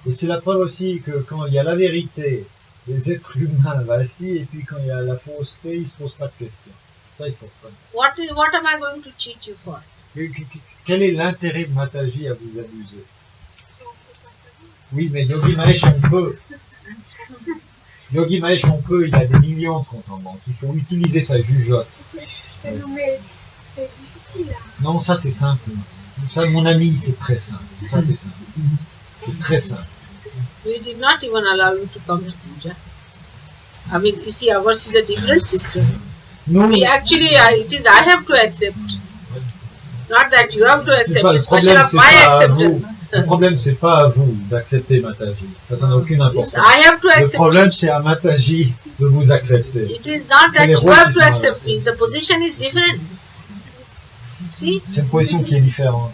Et c'est la preuve aussi que quand il y a la vérité, les êtres humains vacillent, et puis quand il y a la fausseté, ils ne se posent pas de questions. Ça, il faut reconnaître. What am I going to cheat you for? Quel est l'intérêt de Mataji à vous abuser? Oui, mais Yogi Mahesh, on peut. Yogi Mahesh, on peut, il a des millions de comptes en banque. Il faut utiliser sa jugeote. Non, mais c'est difficile là. Non, ça c'est simple. Ça, mon ami, c'est très simple. Ça, c'est simple. C'est très simple. We did not even allow you to come to puja. I mean, you see, ours is a different system. Nous, We actually, it is I have to accept. Not that you have to c'est accept. pas, le It's question problème, of c'est my pas à vous. acceptance. Le problème, c'est pas à vous d'accepter Mataji. Ça n'a aucune It's, importance. I have to Le accept. problème, c'est à Mataji de vous accepter. It is not C'est that les you rôles have qui to sont accept inversés. me. The position is different. See, C'est une position qui est différente.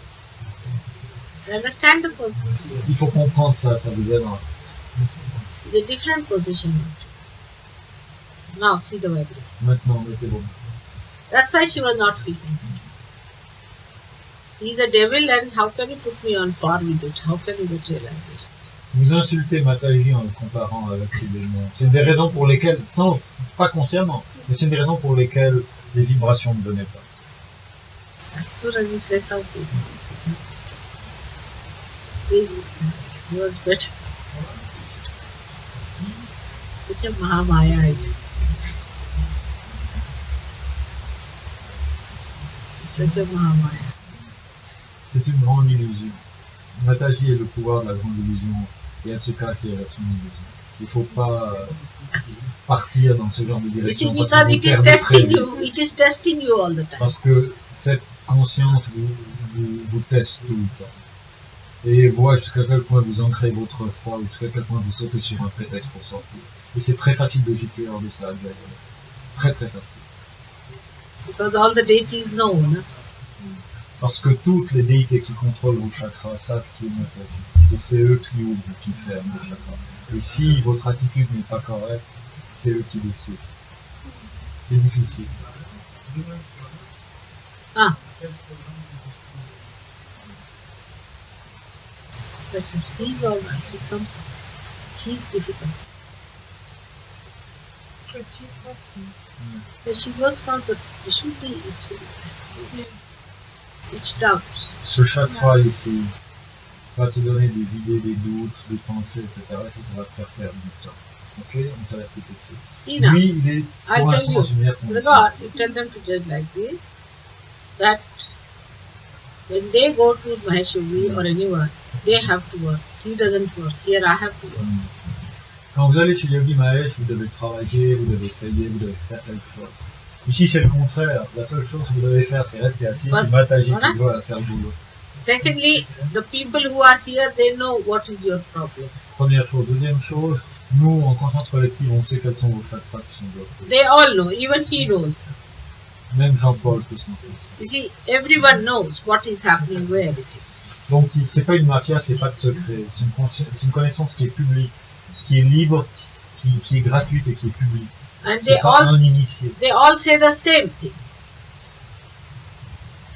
you understand the position? Il faut comprendre ça, ça vous aidera. The different position. Now, see the vibration. Maintenant, mettez-vous. That's why she was not feeling. He's a devil, and how can you put me on par with it? How can you materialize this? Vous insultez Mataji en le comparant avec ces démons. C'est une des raisons pour lesquelles, sans, pas consciemment, mais c'est une des raisons pour lesquelles les vibrations ne donnaient pas. As soon as you say something, this was better. Such a Mahamaya it. Such a Mahamaya. C'est une grande illusion. Mataji est le pouvoir de la grande illusion et Atsuka qui est la son illusion. Il ne faut pas partir dans ce genre de You see, direction because parce que vous it is perdez très testing vite. you. It is testing you all the time. Parce que cette conscience vous teste tout le temps. Et voit jusqu'à quel point vous ancrez votre foi, jusqu'à quel point vous sautez sur un prétexte pour sortir. Et c'est très facile de gicler hors de ça, d'ailleurs. Très très facile. Because all the deities know, no? Parce que toutes les déités qui contrôlent vos chakras savent qui est Mataji. Et c'est eux qui ouvrent ou qui ferment vos chakras. Et si votre attitude n'est pas correcte, c'est eux qui décident. C'est difficile. But he's all right. He comes. She's difficult. But she's working. But she works out, but the shooting is really it's doubt. Ce chakra ici va te donner des idées, des doutes, des pensées, etc. Et ça va te faire perdre du temps. Ok? On t'a répété dessus. See now, Lui, il est I'll pour tell l'instant you. dans une meilleure condition. Regard, you tell them to judge like this, that when they go to Maheshwari or anyone, they have to work. He doesn't work. Here I have to work. Quand vous allez chez Yogi Mahesh, vous devez travailler, vous devez payer, vous devez faire quelque chose. Ici, c'est le contraire. La seule chose que vous devez faire, c'est rester assis. Parce- C'est Mataji voilà. qui doit faire le boulot. Secondly, the people who are here, they know what is your problem. Première chose. Deuxième chose, nous, en conscience collective, on sait quels sont vos chakras qui sont bloqués. They all know, even he knows. Même Jean-Paul peut sentir. You see, everyone knows what is happening, where it is. Donc, c'est pas une mafia, c'est pas de secret. C'est une connaissance qui est publique, qui est libre, qui est gratuite et qui est publique. And C'est pas un initié. they all say the same thing.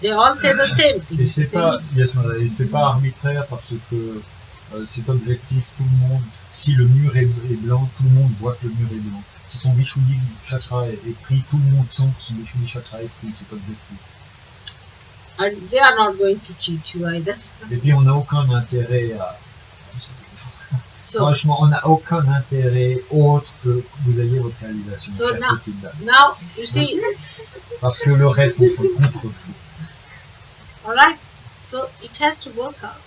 They all say the same thing. Et c'est pas, yes, madame, et c'est pas arbitraire parce que c'est objectif, tout le monde, si le mur est blanc, tout le monde voit que le mur est blanc. Si son Vishuddhi chakra est pris, tout le monde sent que son Vishuddhi chakra est pris, c'est objectif. And they are not going to cheat you either. Et puis on n'a aucun intérêt à... So Franchement, on n'a aucun intérêt autre que vous ayez votre réalisation. So chère now- petite dame. now, you see, Parce que le reste, on s'en contrefou. alright? So it has to work out.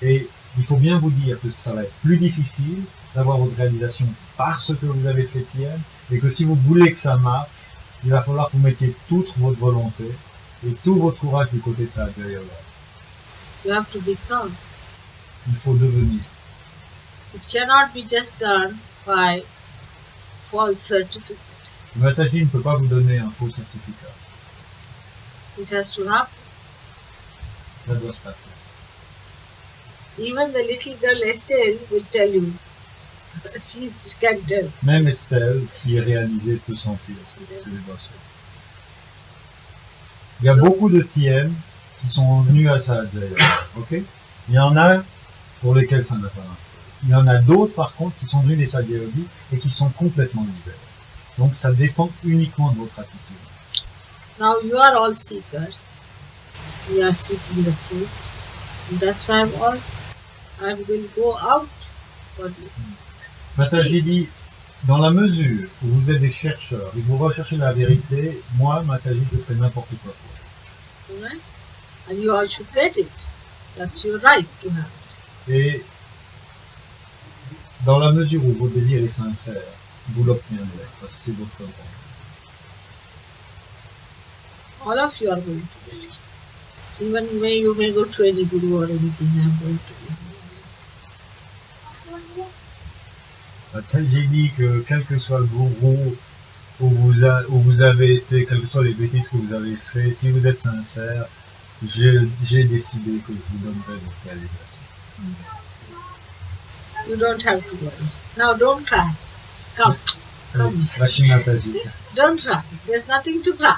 Et il faut bien vous dire que ça va être plus difficile d'avoir votre réalisation parce que vous avez fait TM, et que si vous voulez que ça marche, il va falloir que vous mettiez toute votre volonté et tout votre courage du côté de ça. You have to become. Il faut devenir. It cannot be just done by false certificate. Mataji ne peut pas vous donner un faux certificat. It has to happen. Ça doit se passer. Even the little girl Estelle will tell you. She can tell. Même Estelle, qui est réalisée, peut sentir ces vibrations. Il y a beaucoup de TM qui sont venus à ça d'ailleurs. Ok? Il y en a pour lesquels ça n'a pas marché. Il y en a d'autres par contre qui sont venus des Sadhya Yogi et qui sont complètement libérés. Donc ça dépend uniquement de votre attitude. Now you are all seekers. We are seeking the truth. And that's why I will go out for you. Mataji dit, dans la mesure où vous êtes des chercheurs et que vous recherchez la vérité, moi, Mataji, je fais n'importe quoi pour vous. Alright? And you all should get it. That's your right to have it. Et dans la mesure où votre désir est sincère, vous l'obtiendrez, parce que c'est votre droit. All of you are going to get it. Even you may go to any guru or anything, I am going to be. J'ai dit que quel que soit le gourou où vous avez été, quelles que soient les bêtises que vous avez fait, si vous êtes sincère, j'ai décidé que je vous donnerai votre réalisation. You don't have to worry. Now don't cry. Come. Come. Rachid Mataji. Don't cry. There's nothing to cry.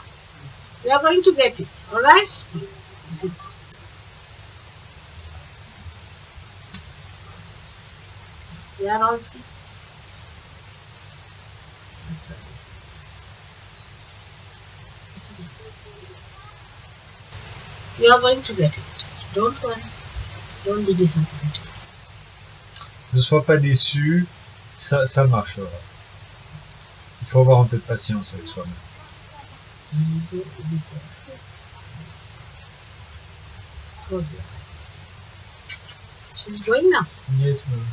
You are going to get it. Alright? We are all sick. That's right. You are going to get it. Don't worry. Don't be disappointed. Ne sois pas déçu, ça marchera. Il faut avoir un peu de patience avec soi-même. And don't be disappointed. Close your eyes. She's going now. Yes, ma'am.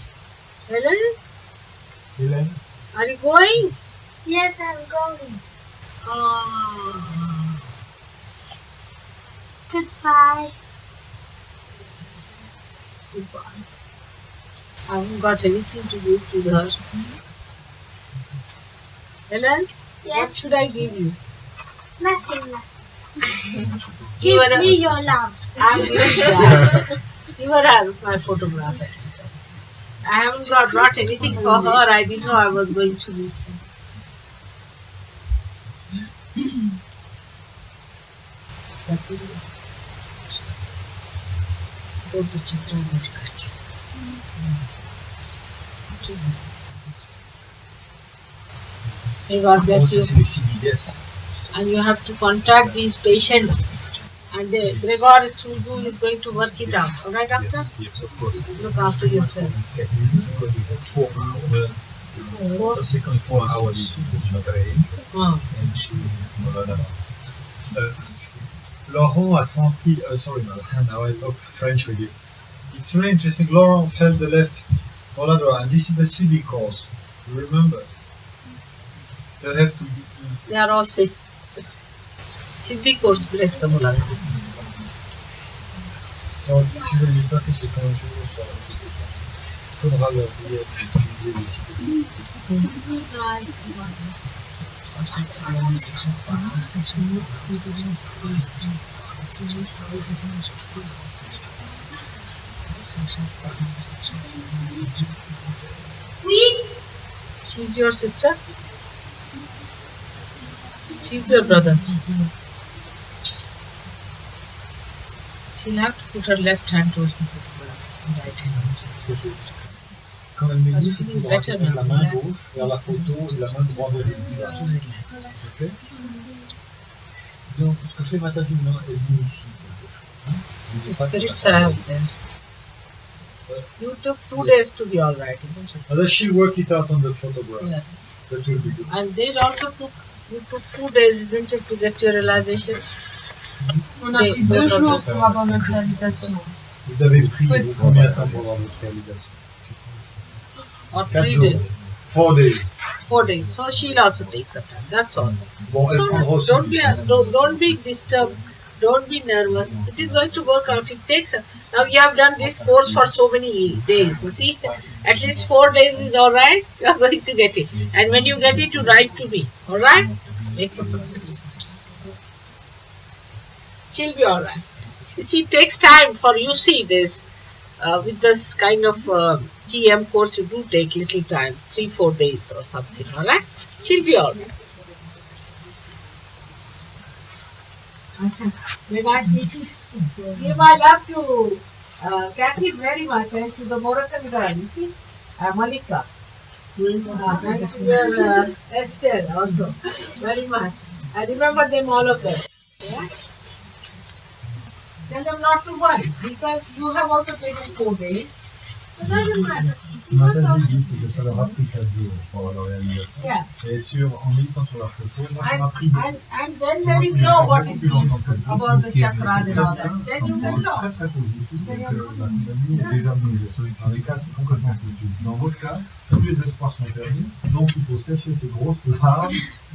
Helen, Hélène? are you going? Yes, I'm going. Oh. Goodbye. Goodbye. I haven't got anything to give to her. Helen, what Yes, should I give you? nothing left. Give her Give me your love. I'm giving that. Give her my photograph at least. I haven't brought anything for her. I didn't know I was going to meet her. That will both the chakras are touching. May God bless you. C'est les 6 yes. And you have to contact these patients. And Gregor through you is going to work it out. Alright, doctor? Yes, of course. Look after yourself. Ça, c'est quand il faut un hour du matériel. Oh. Laurent a senti, sorry, now I talk French with you. It's really interesting. Laurent felt the left Moladra, and this is the CB course. You remember? They have to. They are all sick. Siddhi course breaks the Muladhara. Donc, si vous ne voulez pas que c'est quand je il faudra leur dire d'utiliser les CB. She's your sister? She's your brother. She'll have to put her left hand towards the photograph and right hand outside. Quand elle me dit Ah, qu'il faudra better mettre la now. main gauche vers la photo et la main droite vers le visage. Ok? Donc, ce que fait Matajuna, elle vient ici. The spirits are out there. You took 2 days to be alright, isn't it? Unless she work it out on the photograph. Yes. That will be good. And they also took, you took 2 days, isn't it, to get your realization? On a pris 2 jours pour avoir notre réalisation. Vous avez pris Oui. combien de temps pour avoir votre réalisation? Or 4 3 jours. days? 4 days. 4 days. So she'll also take some time. That's all. Bon, elle So prendra aussi don't du be temps. don't be disturbed. Don't be nervous. It is going to work out. It takes. Now you have done this course for so many days. You see, at least 4 days is all right. You are going to get it. And when you get it, you write to me. All right? She'll be all right. You see, it takes time for you. See this with this kind of TM course, you do take little time, 3-4 days or something. All right? She'll be all right. Very nice meeting you. Give my love to Kathy very much and to the Moroccan girl, you see, Malika. And to your Esther also, very much. I remember them, all of them. Yeah? Tell them not to worry because you have also taken 4 days. So it doesn't matter. Ce que Nathalie dit, c'est que ça leur a pris 4 jours pour avoir leur réalisation. Yeah. Et en militant sur la photo, moi ça m'a pris And then they will know what it is about the chakras and all that. Then you will know. très très positif. Donc la Kundalini est déjà mise. Dans les cas, c'est complètement foutu. Dans votre cas, tous les espoirs sont perdus. Donc il faut sécher ces grosses larmes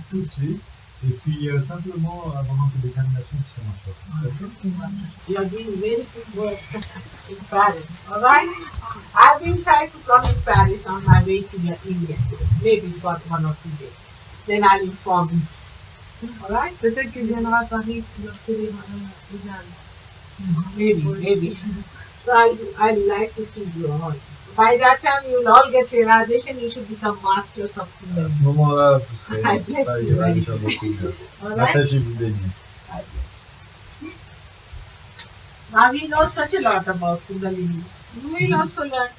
tout de suite. Et puis simplement avoir un peu de détermination qui ça marche. You are doing very good work in Paris. Alright? I've been trying to come in Paris on my way to India. Maybe for 1 or 2 days. Then I'll inform you. Alright? Peut-être qu'il viendra à Paris pour leur télé les ânes. Maybe. So I'd like to see you all. By that time you'll all get realization you should become masters of À Kundalini. ce moment-là, vous I serez, bless ça you ira very déjà beaucoup mieux. Alright? Partagez-vous bénis. Now we know such a lot about Kundalini. You will also learn.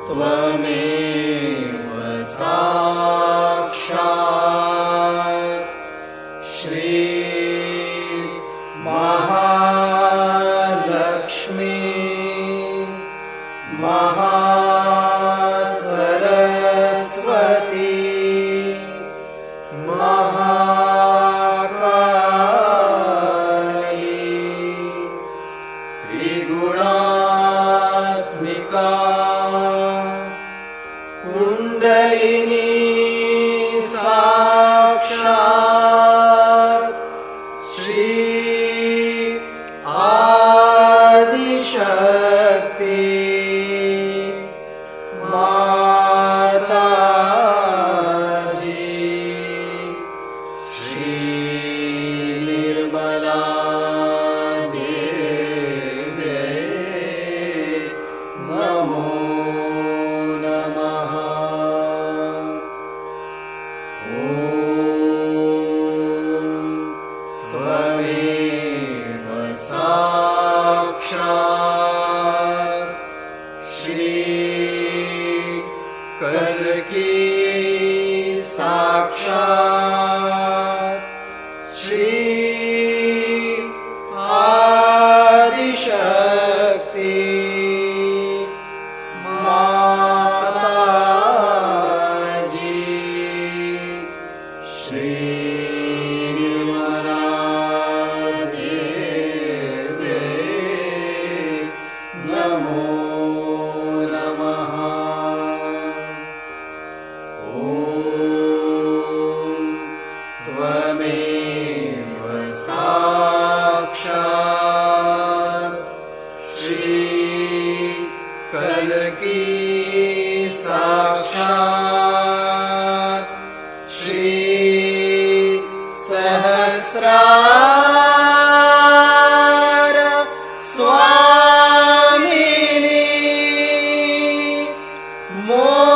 त्वमेव साक्षात् श्री महालक्ष्मी महासरस्वती महाकाली त्रिगुणात्मिका कुण्डलिनी साक्षात् श्री आदिशक्ति माताजी श्री निर्मला देव्यै नमो नमः। ॐ त्वमेव साक्षात् श्री कल्की साक्षात् श्री आदिशक्ति माताजी श्री निर्मला देव्यै नमो नमः। ॐ त्वमेव साक्षात् श्री कल्की साक्षात् श्री सहस्रार स्वामिनी मोक्षप्रदायिनी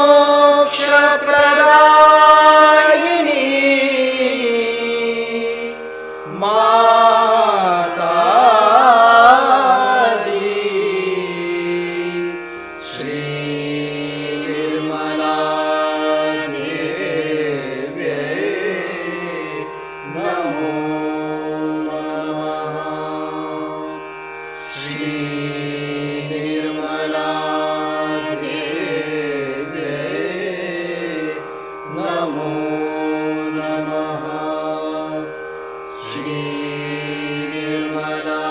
माताजी श्री निर्मला देव्यै नमो नमः। श्री निर्मला देव्यै नमो नमः। श्री निर्मला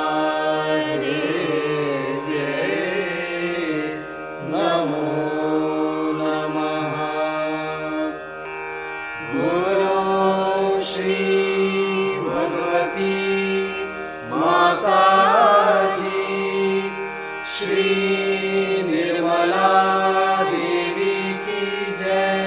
देव्यै नमो नमः। बोलो श्री भगवती माताजी श्री निर्मला देवी की जय।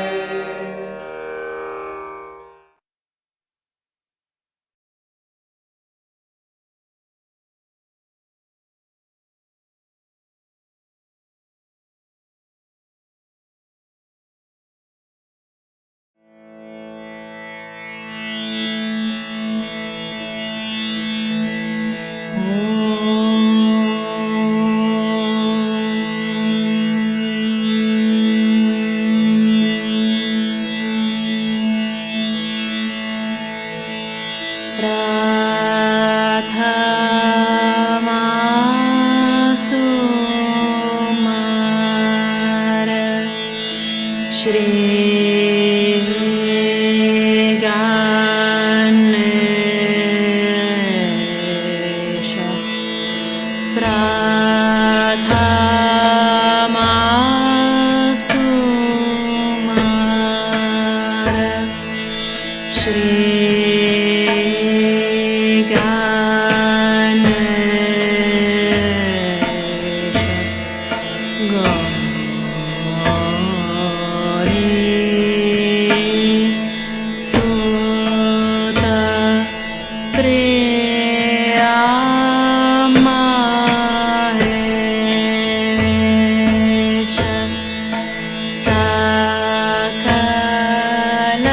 सकल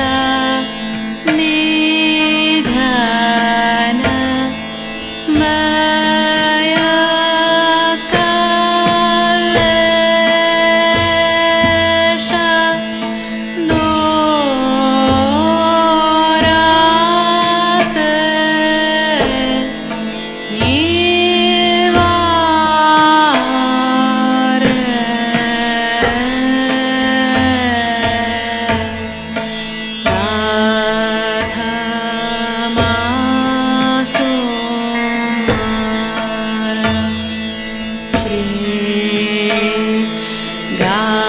Ganesha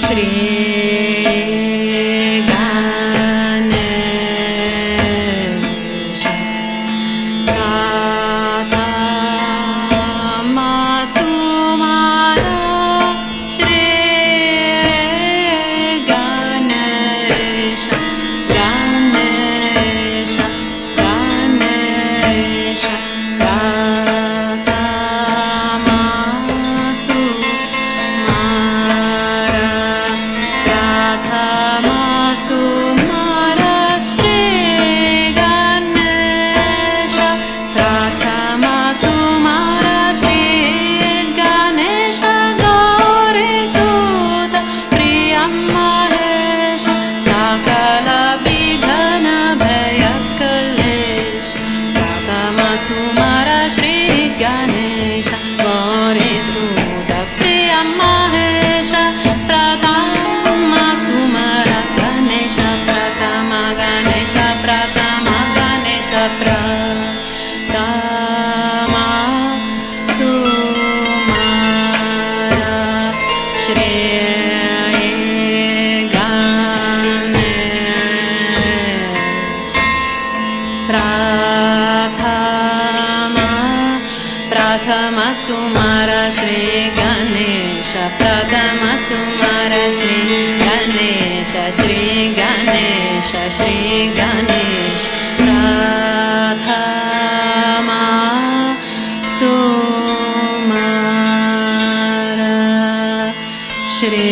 श्री गणेश प्रथमा सुमारा श्री गणेश गणेश गणेश प्रथमा सुमारा प्रथमा सुमारा श्री गणेश प्रथमा सुमारा श्री गणेश गौरी सुत प्रिय महेश सकल विघ्न भय क्लेश प्रथमा सुमारा श्री गणेश गौरी सुत प्रिय महेश प्रथमा सुमारा गणेश प्रथमा गणेश प्रथमा गणेश प्रथमा सुमारा श्री गणेश प्रथमा सुमारा श्री गणेश प्रथमा सुमारा श्री गणेश श्री गणेश श्री गणेश प्रथमा सुमारा श्री